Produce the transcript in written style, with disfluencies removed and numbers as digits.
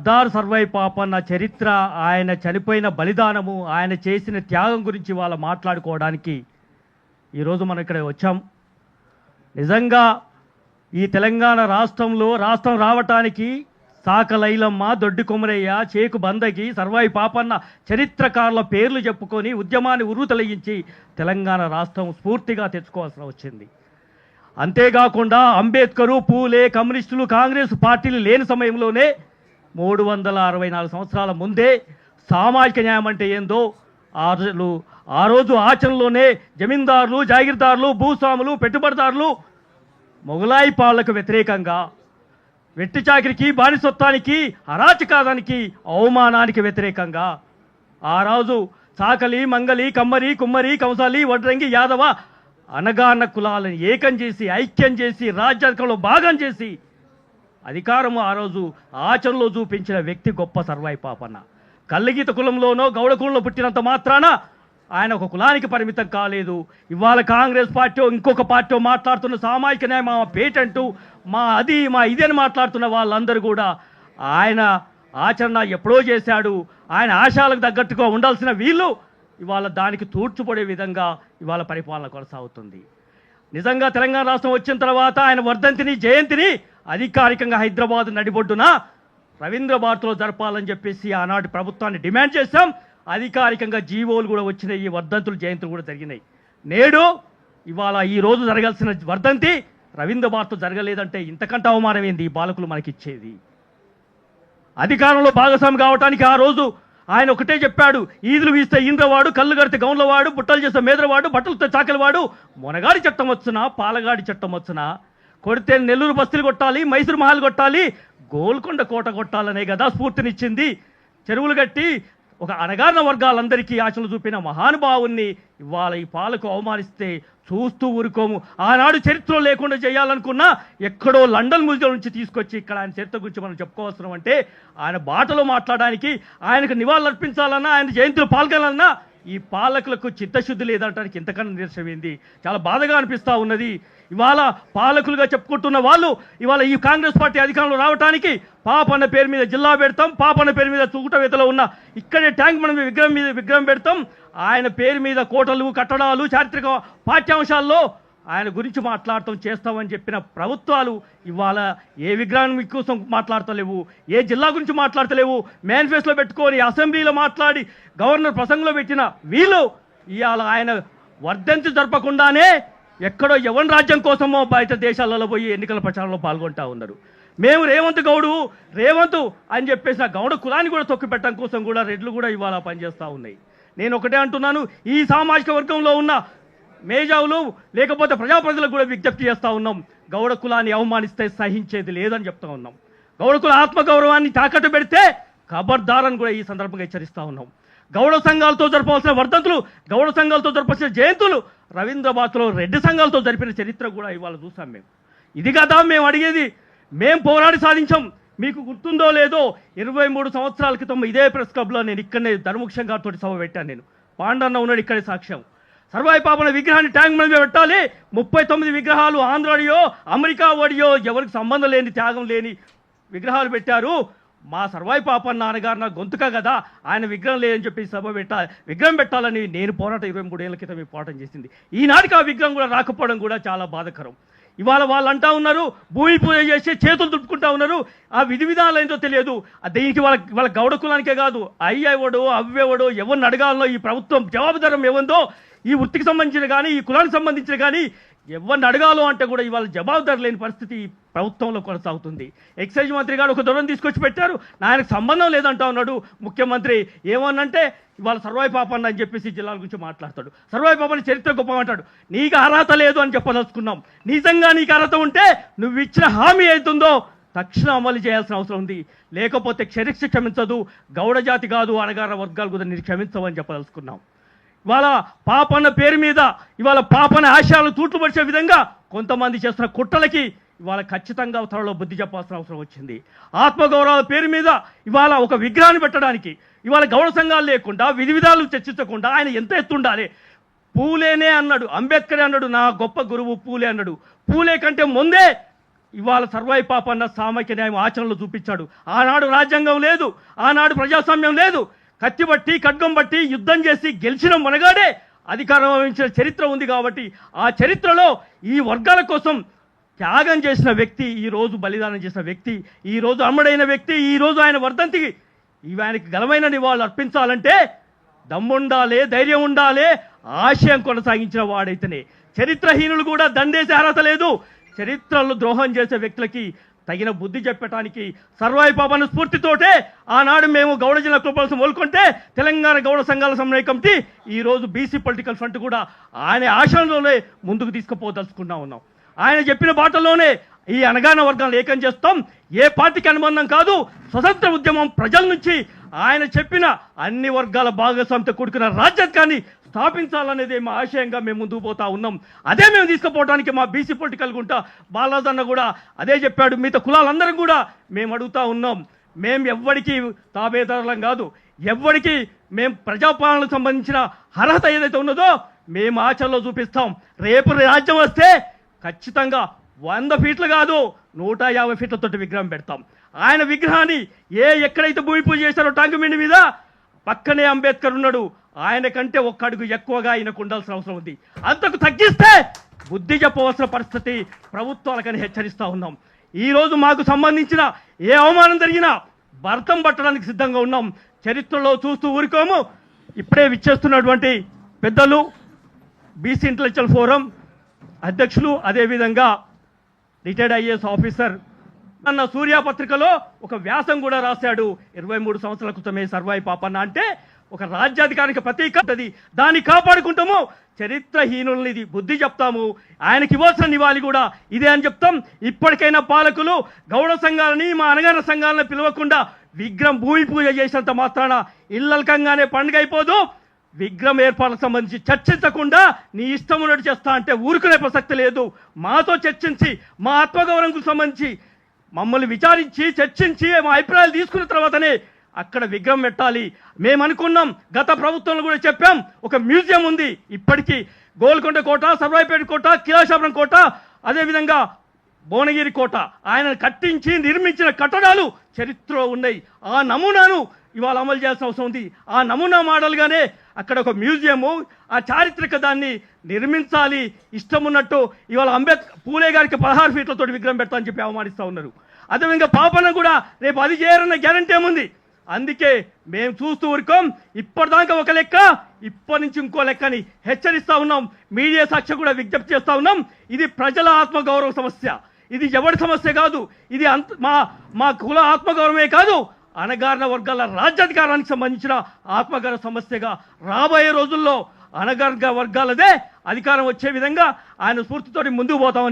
సర్దార్ సర్వై పాపన్న చరిత్ర, ఆయన చనిపోయిన బలిదానము, ఆయన చేసిన త్యాగం గురించి వాళ్ళ మాట్లాడుకోవడానికి ఈరోజు మనం ఇక్కడ వచ్చాం. నిజంగా ఈ తెలంగాణ రాష్ట్రం రావటానికి సాకలైలమ్మ, దొడ్డి కొమరయ్య, చేకు బందకి, సర్వాయి పాపన్న చరిత్రకారుల పేర్లు చెప్పుకొని ఉద్యమాన్ని ఉర్రూతలగించి తెలంగాణ రాష్ట్రం స్ఫూర్తిగా తెచ్చుకోవాల్సి వచ్చింది. అంతేకాకుండా అంబేద్కరు, పూలే, కమ్యూనిస్టులు, కాంగ్రెస్ పార్టీలు లేని సమయంలోనే 364 సంవత్సరాల ముందే సామాజిక న్యాయం అంటే ఏందో ఆ రోజు ఆచరణలోనే జమీందారులు, జాగీర్దారులు, భూస్వాములు, పెట్టుబడిదారులు మొగలాయి పాలనకు వ్యతిరేకంగా, వెట్టి చాకిరికి, బానిసత్వానికి, అరాచకానికి, అవమానానికి వ్యతిరేకంగా ఆ రోజు చాకలి, మంగలి, కమ్మరి, కుమ్మరి, కంసాలి, వడ్రంగి, యాదవ అనగాన్న కులాలను ఏకం చేసి, ఐక్యం చేసి, రాజ్యాంగంలో భాగం చేసి అధికారము ఆ రోజు ఆచరణలో చూపించిన వ్యక్తి గొప్ప సర్వాయి పాపన్న. కల్లిగీత కులంలోనో గౌడ కులంలో పుట్టినంత మాత్రాన ఆయన ఒక కులానికి పరిమితం కాలేదు. ఇవాళ కాంగ్రెస్ పార్టీ ఇంకొక పార్టీ మాట్లాడుతున్న సామాజిక న్యాయం, మా పేటెంటు, మా ఇది అని మాట్లాడుతున్న వాళ్ళందరూ కూడా ఆయన ఆచరణ ఎప్పుడో చేశాడు. ఆయన ఆశయాలకు తగ్గట్టుగా ఉండాల్సిన వీళ్ళు ఇవాళ దానికి తూర్చుపడే విధంగా ఇవాళ పరిపాలన కొనసాగుతుంది. నిజంగా తెలంగాణ రాష్ట్రం వచ్చిన తర్వాత ఆయన వర్ధంతిని, జయంతిని అధికారికంగా హైదరాబాద్ నడిబొడ్డున రవీంద్ర భారతిలో జరపాలని చెప్పేసి ఆనాటి ప్రభుత్వాన్ని డిమాండ్ చేశాం. అధికారికంగా జీవోలు కూడా వచ్చినాయి, ఈ వర్ధంతులు, జయంతులు కూడా జరిగినాయి. నేడు ఇవాళ ఈ రోజు జరగాల్సిన వర్ధంతి రవీంద్ర భారతిలో జరగలేదంటే ఇంతకంటే అవమానం ఏంది ఈ బాలకులు మనకిచ్చేది? అధికారంలో భాగస్వామి కావటానికి ఆ రోజు ఆయన ఒకటే చెప్పాడు, ఈదులు వీస్తే ఈంద్రవాడు, కళ్ళు కడితే గౌన్లవాడు, బుట్టలు చేస్తే మేదరవాడు, బట్టలతో చాకలివాడు, మొనగాడి చట్టం వచ్చునా, పాలగాడి చట్టం వచ్చునా, కొడితే నెల్లూరు బస్తీలు కొట్టాలి, మైసూరు మహల్ కొట్టాలి, గోల్కొండ కోట కొట్టాలనే కదా స్ఫూర్తినిచ్చింది. చెరువులు కట్టి ఒక అణగారిన వర్గాలందరికీ ఆశలు చూపిన మహానుభావుణ్ణి ఇవాళ ఈ పాలకు అవమానిస్తే చూస్తూ ఊరుకోము. ఆనాడు చరిత్రలో లేకుండా చేయాలనుకున్నా ఎక్కడో లండన్ మ్యూజియం నుంచి తీసుకొచ్చి ఇక్కడ ఆయన చరిత్ర గురించి మనం చెప్పుకోవాల్సిన అంటే ఆయన బాటలో మాట్లాడడానికి, ఆయనకు నివాళులు అర్పించాలన్నా, ఆయన జయంతిలో పాల్గొనాలన్నా ఈ పాలకులకు చిత్తశుద్ధి లేదంటానికి ఇంతకన్నా నిదర్శనమైంది. చాలా బాధగా అనిపిస్తూ ఉన్నది. ఇవాళ పాలకులుగా చెప్పుకుంటున్న వాళ్ళు ఇవాళ ఈ కాంగ్రెస్ పార్టీ అధికారంలో రావడానికి పాపన్న పేరు మీద జిల్లా పెడతాం, పాపన్న పేరు మీద చుగుటవేతలో ఉన్న ఇక్కడే ట్యాంక్ మనం విగ్రహం పెడతాం, ఆయన పేరు మీద కోటలు, కట్టడాలు, చారిత్రక పాఠ్యాంశాల్లో ఆయన గురించి మాట్లాడటం చేస్తామని చెప్పిన ప్రభుత్వాలు ఇవాళ ఏ విగ్రహం కోసం మాట్లాడతలేవు, ఏ జిల్లా గురించి మాట్లాడతలేవు. మేనిఫెస్టోలో పెట్టుకొని అసెంబ్లీలో మాట్లాడి గవర్నర్ ప్రసంగంలో పెట్టిన వీళ్ళు ఇవాళ ఆయన వర్ధంతి జరపకుండానే ఎక్కడో ఎవరి రాజ్యం కోసమో బయట దేశాలలో పోయి ఎన్నికల ప్రచారంలో పాల్గొంటూ ఉన్నారు. మేము రేవంత్ అని చెప్పేసి ఆ గౌడ కులాన్ని కూడా తొక్కి పెట్టడం కోసం కూడా రెడ్లు కూడా ఇవాళ పనిచేస్తూ ఉన్నాయి. నేను ఒకటే అంటున్నాను, ఈ సామాజిక వర్గంలో ఉన్న మేజావులు లేకపోతే ప్రజాప్రతినిధులకు కూడా విజ్ఞప్తి చేస్తూ ఉన్నాం, గౌడ కులాన్ని అవమానిస్తే సహించేది లేదని చెప్తా ఉన్నాం. గౌడ కుల ఆత్మగౌరవాన్ని తాకట్టు పెడితే ఖబర్దారని కూడా ఈ సందర్భంగా హెచ్చరిస్తూ ఉన్నాం. గౌడ సంఘాలతో జరపవలసిన వర్ధంతులు, గౌడ సంఘాలతో జరపాల్సిన జయంతులు రవీంద్ర భారతిలో రెడ్డి సంఘాలతో జరిపిన చరిత్ర కూడా ఇవాళ చూసాం. ఇది కదా మేము అడిగేది. మేము పోరాడి సాధించాం. మీకు గుర్తుందో లేదో 23 సంవత్సరాల క్రితం ఇదే ప్రెస్ క్లబ్లో నేను ఇక్కడనే ధర్మక్షం గారితో సభ పెట్టాను. నేను పాండన్న ఉన్నాడు ఇక్కడే సాక్ష్యం. సర్వాయి పాపన విగ్రహాన్ని ట్యాంక్ మీద పెట్టాలి, 39 విగ్రహాలు ఆంధ్రాడియో అమెరికా వాడియో ఎవరికి సంబంధం లేని, త్యాగం లేని విగ్రహాలు పెట్టారు. మా సర్వాయి పాపన్న నాన్నగారు నా గొంతుక కదా, ఆయన విగ్రహం లేదని చెప్పి విగ్రహం పెట్టాలని నేను పోరాటం 23 ఏళ్ల క్రితం పోరాటం చేసింది. ఈనాటికి ఆ విగ్రహం కూడా రాకపోవడం కూడా చాలా బాధాకరం. ఇవాళ వాళ్ళు అంటూ ఉన్నారు, భూమి పూజ చేసి చేతులు దుప్పుకుంటా ఉన్నారు. ఆ విధి విధానాలు ఏంటో తెలియదు. దీనికి వాళ్ళ గౌడ కులానికే కాదు, అయ్యేవాడు అవ్వేవాడు ఎవరిని అడగాలనో ఈ ప్రభుత్వం జవాబుదారం ఏముందో, ఈ వృత్తికి సంబంధించిన కానీ ఈ కులానికి సంబంధించిన కానీ ఎవరిని అడగాలో అంటే కూడా ఇవాళ జవాబుదారు లేని పరిస్థితి ప్రభుత్వంలో కొనసాగుతుంది. ఎక్సైజ్ మంత్రి గారు ఒక దూరం తీసుకొచ్చి పెట్టారు, ఆయనకు సంబంధం లేదంటా ఉన్నాడు ముఖ్యమంత్రి. ఏమన్నంటే ఇవాళ సర్వాయి పాపన్న అని చెప్పేసి జిల్లాల గురించి మాట్లాడతాడు. సర్వాయి పాపన్న చరిత్ర గొప్ప అంటాడు. నీకు అర్హత లేదు అని చెప్పదలుచుకున్నాం. నిజంగా నీకు అర్హత ఉంటే నువ్వు ఇచ్చిన హామీ అవుతుందో తక్షణం అమలు చేయాల్సిన అవసరం ఉంది. లేకపోతే క్షమించదు. గౌడ జాతి కాదు, అణగార వర్గాలు కూడా నీకు క్షమించవని చెప్పదలుచుకున్నాం. ఇవాళ పాపన్న పేరు మీద ఇవాళ పాపన్న ఆశయాలను తూట్లు పడిచే విధంగా కొంతమంది చేస్తున్న కుట్రలకి ఇవాళ ఖచ్చితంగా త్వరలో బుద్ధి చెప్పాల్సిన అవసరం వచ్చింది. ఆత్మగౌరవాల పేరు మీద ఇవాళ ఒక విగ్రహాన్ని పెట్టడానికి ఇవాళ గౌడ సంఘాలు లేకుండా, విధి విధాలు చర్చించకుండా ఆయన ఎంత ఎత్తుండాలి? పూలేనే అన్నాడు, అంబేద్కర్ అన్నాడు, నా గొప్ప గురువు పూలే అన్నాడు. పూలే కంటే ముందే ఇవాళ సర్వాయి పాపన్న సామాజిక న్యాయం ఆచరణలో చూపించాడు. ఆనాడు రాజ్యాంగం లేదు, ఆనాడు ప్రజాస్వామ్యం లేదు. కత్తిబట్టి ఖడ్గం బట్టి యుద్ధం చేసి గెలిచిన మనగాడే అధికారం వహించిన చరిత్ర ఉంది. కాబట్టి ఆ చరిత్రలో ఈ వర్గాల కోసం త్యాగం చేసిన వ్యక్తి, ఈరోజు బలిదానం చేసిన వ్యక్తి, ఈరోజు అమరుడైన వ్యక్తి, ఈరోజు ఆయన వర్ధంతికి ఆయనకి ఘనమైన నివాళులు అర్పించాలంటే దమ్ముండాలి, ధైర్యం ఉండాలి, ఆశయం కొనసాగించిన వాడైతేనే. చరిత్రహీనులు కూడా దండేసే అర్హత లేదు. చరిత్రలో ద్రోహం చేసే వ్యక్తులకి తగిన బుద్ధి చెప్పడానికి సర్వాయి పాపన్న స్ఫూర్తితోటే ఆనాడు మేము గౌడ జిల్లా కులపాలసి మొదలుకుంటే తెలంగాణ గౌడ సంఘాల సమన్వయ కమిటీ ఈరోజు బీసీ పొలిటికల్ ఫ్రంట్ కూడా ఆయన ఆశయంలోనే ముందుకు తీసుకుపోదలుచుకున్నా ఉన్నాం. ఆయన చెప్పిన బాటలోనే ఈ అనగాన వర్గాలను ఏకం చేస్తాం. ఏ పార్టీకి అనుబంధం కాదు, స్వతంత్ర ఉద్యమం ప్రజల నుంచి ఆయన చెప్పిన అన్ని వర్గాల భాగస్వామ్యంతో కూడుకున్న రాజ్యాంగాన్ని స్థాపించాలనేది మా ఆశయంగా మేము ముందుకు పోతా ఉన్నాం. అదే మేము తీసుకుపోవడానికి మా బీసీ పొలిటికల్ గుంటా బాలాజన్న కూడా అదే చెప్పాడు. మిగతా కులాలందరం కూడా మేము అడుగుతా ఉన్నాం. మేము ఎవ్వడికి తాబేదారులం కాదు, ఎవ్వడికి మేము ప్రజాపాలనకు సంబంధించిన అర్హత ఏదైతే ఉన్నదో మేము ఆచరణలో చూపిస్తాం. రేపు రాజ్యం వస్తే ఖచ్చితంగా 100 ఫీట్లు కాదు 150 ఫీట్లతో విగ్రహం పెడతాం. ఆయన విగ్రహాన్ని ఎక్కడైతే భూమి పూజ చేశారో టాంకుమిండి మీద పక్కనే అంబేద్కర్ ఉన్నాడు, ఆయన కంటే ఒక్క అడుగు ఎక్కువగా ఆయనకు ఉండాల్సిన అవసరం ఉంది. అంతకు తగ్గిస్తే బుద్ధి చెప్పవలసిన పరిస్థితి ప్రభుత్వాలకని హెచ్చరిస్తూ ఉన్నాం. ఈరోజు మాకు సంబంధించిన ఏ అవమానం జరిగినా భర్తం పట్టడానికి సిద్ధంగా ఉన్నాం. చరిత్రలో చూస్తూ ఊరుకోము. ఇప్పుడే విచ్చేస్తున్నటువంటి పెద్దలు బీసీ ఇంటలెక్చువల్ ఫోరం అధ్యక్షులు, అదేవిధంగా రిటైర్డ్ ఐఏఎస్ ఆఫీసర్ అన్న సూర్య పత్రికలో ఒక వ్యాసం కూడా రాశాడు. 23 సంవత్సరాల క్రితమే సర్వాయి పాపన్న అంటే ఒక రాజ్యాధికారికి ప్రతీక. దాన్ని కాపాడుకుంటాము. చరిత్రహీనుల్ని ఇది బుద్ధి చెప్తాము. ఆయనకి ఇవ్వాల్సిన నివాళి కూడా ఇదే అని చెప్తాం. ఇప్పటికైనా పాలకులు గౌడ సంఘాలని, మా అనగాన సంఘాలను పిలవకుండా విగ్రహం భూమి పూజ చేసినంత మాత్రాన ఇల్లలకంగానే పండుగ అయిపోదు. విగ్రహం ఏర్పాటుకు సంబంధించి చర్చించకుండా నీ ఇష్టం ఉన్నట్టు చేస్తా అంటే ఊరుకునే ప్రసక్తి లేదు. మాతో చర్చించి మా ఆత్మగౌరవంకు సంబంధించి మమ్మల్ని విచారించి చర్చించి మా అభిప్రాయాలు తీసుకున్న తర్వాతనే అక్కడ విగ్రహం పెట్టాలి. మేము అనుకున్నాం, గత ప్రభుత్వంలో కూడా చెప్పాం, ఒక మ్యూజియం ఉంది ఇప్పటికీ. గోల్కొండ కోట, సర్వాయిపేట కోట, కిలాషాపురం కోట, అదేవిధంగా భువనగిరి కోట ఆయన కట్టించి నిర్మించిన కట్టడాలు చరిత్రలో ఉన్నాయి. ఆ నమూనాను ఇవాళ అమలు చేయాల్సిన అవసరం ఉంది. ఆ నమూనా మోడల్గానే అక్కడ ఒక మ్యూజియము, ఆ చారిత్రక దాన్ని నిర్మించాలి. ఇష్టం ఉన్నట్టు ఇవాళ పూలే గారికి 16 ఫీట్లతో విగ్రహం పెడతా అని చెప్పి అవమానిస్తూ ఉన్నారు. అదేవిధంగా పాపన్న కూడా రేపు అది చేయరన్న గ్యారంటీ ఏముంది? అందుకే మేము చూస్తూ ఊరుకోం. ఇప్పటిదాకా ఒక లెక్క, ఇప్పటి నుంచి ఇంకో లెక్కని హెచ్చరిస్తా ఉన్నాం. మీడియా సాక్షి కూడా విజ్ఞప్తి చేస్తా ఉన్నాం. ఇది ప్రజల ఆత్మగౌరవ సమస్య, ఇది ఎవరి సమస్య కాదు. ఇది మా కుల ఆత్మగౌరవమే కాదు, అణగారిన వర్గాల రాజ్యాధికారానికి సంబంధించిన ఆత్మగౌరవ సమస్యగా రాబోయే రోజుల్లో అణగారిన వర్గాలదే అధికారం వచ్చే విధంగా ఆయన స్ఫూర్తితోటి ముందుకు పోతామని